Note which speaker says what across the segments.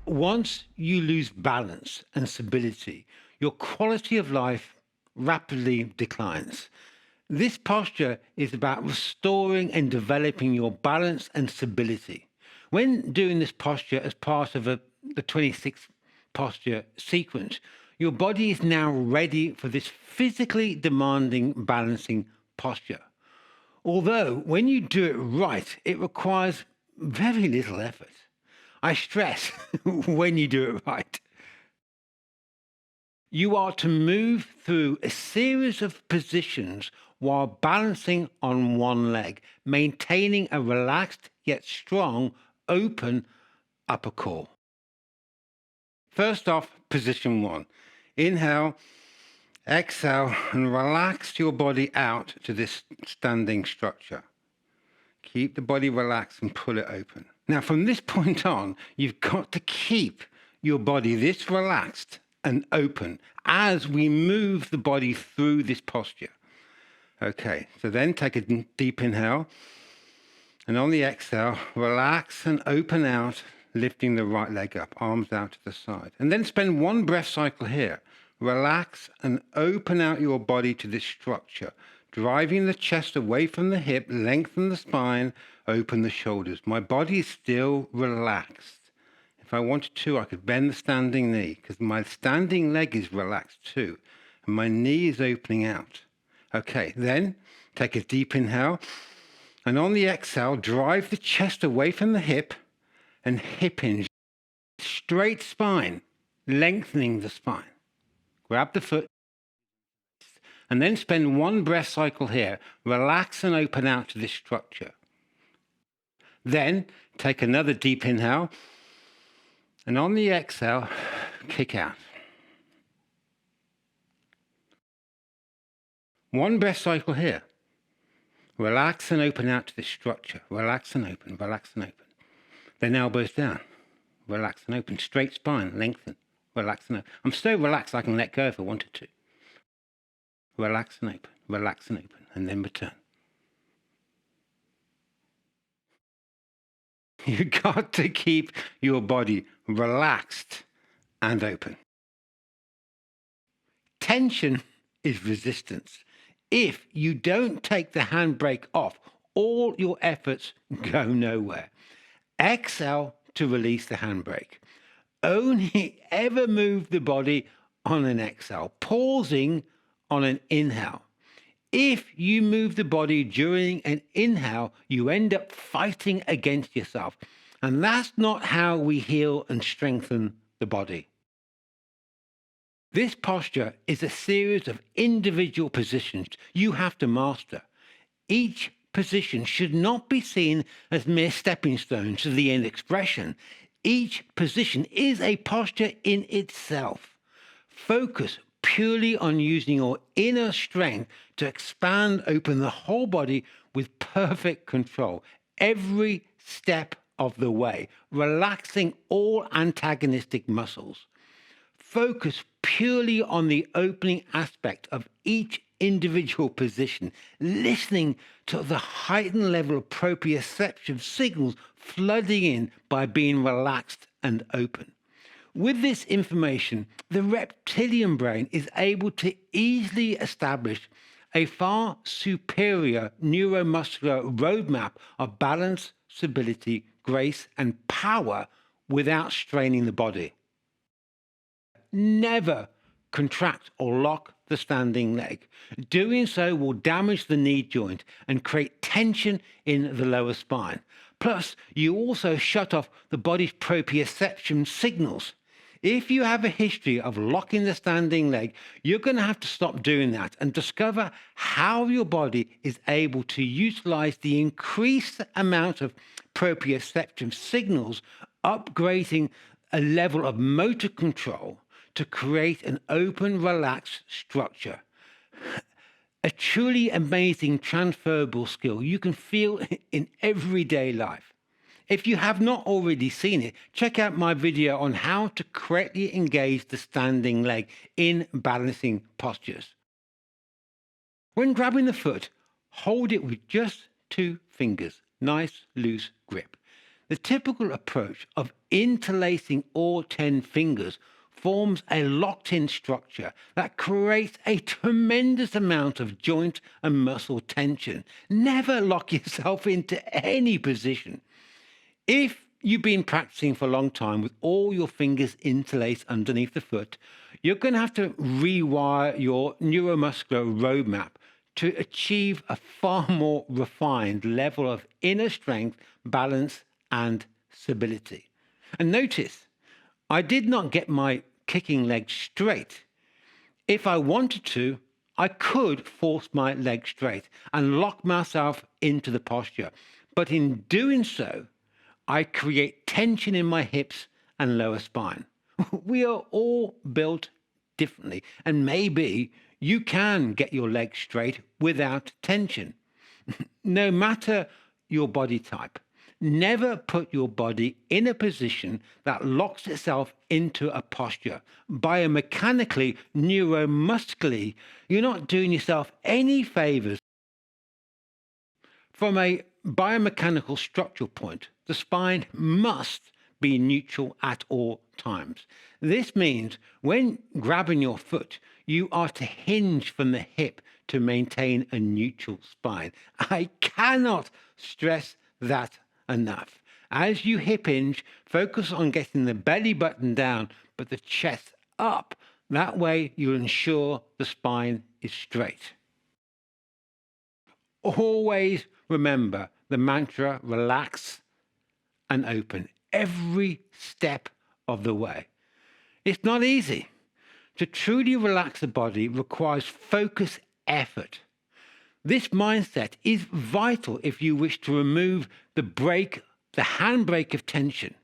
Speaker 1: Once you lose balance and stability, your quality of life rapidly declines. This posture is about restoring and developing your balance and stability. When doing this posture as part of the 26 posture sequence, your body is now ready for this physically demanding balancing posture. Although when you do it right, it requires very little effort. I stress when you do it right. You are to move through a series of positions while balancing on one leg, maintaining a relaxed yet strong, open upper core. First off, position one. Inhale, exhale, and relax your body out to this standing structure. Keep the body relaxed and pull it open. Now, from this point on, you've got to keep your body this relaxed and open as we move the body through this posture. Okay, so then take a deep inhale. And on the exhale, relax and open out, lifting the right leg up, arms out to the side. And then spend one breath cycle here. Relax and open out your body to this structure, driving the chest away from the hip, lengthen the spine, open the shoulders. My body is still relaxed. If I wanted to, I could bend the standing knee because my standing leg is relaxed too. And my knee is opening out. Okay, then take a deep inhale. And on the exhale, drive the chest away from the hip and hip hinge. Straight spine, lengthening the spine. Grab the foot. And then spend one breath cycle here. Relax and open out to this structure. Then take another deep inhale. And on the exhale, kick out. One breath cycle here. Relax and open out to this structure. Relax and open, relax and open. Then elbows down. Relax and open. Straight spine, lengthen. Relax and open. I'm so relaxed I can let go if I wanted to. Relax and open, and then return. You've got to keep your body relaxed and open. Tension is resistance. If you don't take the handbrake off, all your efforts go nowhere. Exhale to release the handbrake. Only ever move the body on an exhale, pausing on an inhale. If you move the body during an inhale, you end up fighting against yourself. And that's not how we heal and strengthen the body. This posture is a series of individual positions you have to master. Each position should not be seen as mere stepping stones to the end expression. Each position is a posture in itself. Focus purely on using your inner strength to expand open the whole body with perfect control, every step of the way, relaxing all antagonistic muscles. Focus purely on the opening aspect of each individual position, listening to the heightened level of proprioception signals flooding in by being relaxed and open. With this information, the reptilian brain is able to easily establish a far superior neuromuscular roadmap of balance, stability, grace, and power without straining the body. Never contract or lock the standing leg. Doing so will damage the knee joint and create tension in the lower spine. Plus, you also shut off the body's proprioception signals. If you have a history of locking the standing leg, you're going to have to stop doing that and discover how your body is able to utilize the increased amount of proprioception signals, upgrading a level of motor control to create an open, relaxed structure. A truly amazing transferable skill you can feel in everyday life. If you have not already seen it, check out my video on how to correctly engage the standing leg in balancing postures. When grabbing the foot, hold it with just 2 fingers, nice loose grip. The typical approach of interlacing all 10 fingers forms a locked-in structure that creates a tremendous amount of joint and muscle tension. Never lock yourself into any position. If you've been practicing for a long time with all your fingers interlaced underneath the foot, you're going to have to rewire your neuromuscular roadmap to achieve a far more refined level of inner strength, balance, and stability. And notice, I did not get my kicking leg straight. If I wanted to, I could force my leg straight and lock myself into the posture. But in doing so, I create tension in my hips and lower spine. We are all built differently, and maybe you can get your legs straight without tension. No matter your body type, never put your body in a position that locks itself into a posture. Biomechanically, neuromuscularly, you're not doing yourself any favors. From a biomechanical structural point, the spine must be neutral at all times. This means when grabbing your foot, you are to hinge from the hip to maintain a neutral spine. I cannot stress that enough. As you hip hinge, focus on getting the belly button down, but the chest up. That way you'll ensure the spine is straight. Always remember the mantra, relax and open every step of the way. It's not easy. To truly relax the body requires focused effort. This mindset is vital if you wish to remove the handbrake of tension.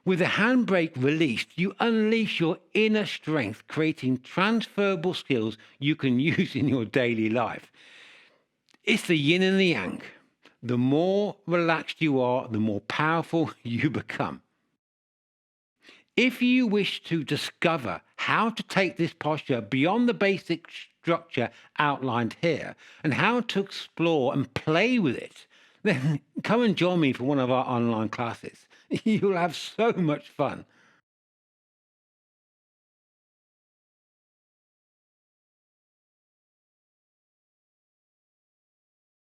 Speaker 1: With the handbrake released, you unleash your inner strength, creating transferable skills you can use in your daily life. It's the yin and the yang. The more relaxed you are, the more powerful you become. If you wish to discover how to take this posture beyond the basic structure outlined here and how to explore and play with it, then come and join me for one of our online classes. You'll have so much fun.